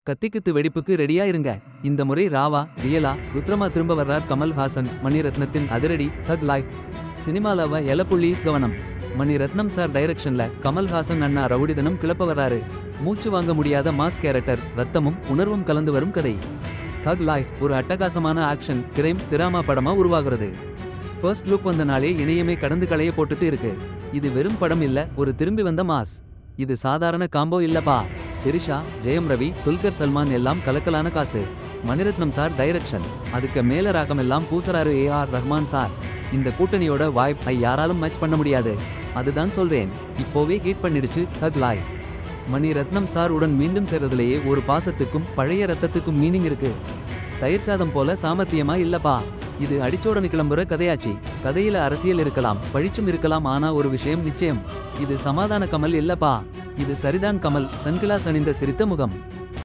கத்திக்குத்து வெடிப்புக்கு ரெடியா இருங்க. இந்த முறை ராவா ரியலா ருத்ரமா திரும்ப வர்றார் கமல்ஹாசன். மணிரத்னத்தின் அதிரடி தக் லைஃப் சினிமாலவ எலப்புள்ளீஸ் கவனம். மணிரத்னம் சார் டைரக்ஷன்ல கமல்ஹாசன் அண்ணா ரவுடிதனம் கிளப்ப வர்றாரு. மூச்சு வாங்க முடியாத மாஸ் கேரக்டர், ரத்தமும் உணர்வும் கலந்து வரும் கதை. தக் லைஃப் ஒரு அட்டகாசமான ஆக்ஷன் கிரைம் திராமா படமா உருவாகிறது. ஃபர்ஸ்ட் லுக் வந்த நாளே இணையமே கடந்து களைய போட்டுட்டு இருக்கு. இது வெறும் படம் இல்ல, ஒரு திரும்பி வந்த மாஸ். இது சாதாரண காம்போ இல்லப்பா. திரிஷா, ஜெயம் ரவி, துல்கர் சல்மான் எல்லாம் கலக்கலான காஸ்ட். மணிரத்னம் சார் டைரக்ஷன், அதுக்கு மேல ராகம் எல்லாம் பூசறாரு ஏஆர் ரஹ்மான் சார். இந்த கூட்டணியோட வாய்ப் யாராலும் மேட்ச் பண்ண முடியாது. அதுதான் சொல்றேன், இப்போவே ஹீட் பண்ணிடுச்சு தக் லைஃப். மணிரத்னம் சார் உடன் மீண்டும் சேர்றதுலேயே ஒரு பாசத்துக்கும் பழைய ரத்தத்துக்கும் மீனிங் இருக்கு. தயிர் சாதம் போல சாமர்த்தியமா இல்லப்பா. இது அடிச்சோடனு கிளம்புற கதையாச்சு. கதையில அரசியல் இருக்கலாம், பழிச்சும் இருக்கலாம், ஆனா ஒரு விஷயம் நிச்சயம், இது சமாதான கமல் இல்லப்பா. இது சரிதான் கமல், சன்கிளாஸ் அணிந்த சிரித்த முகம்.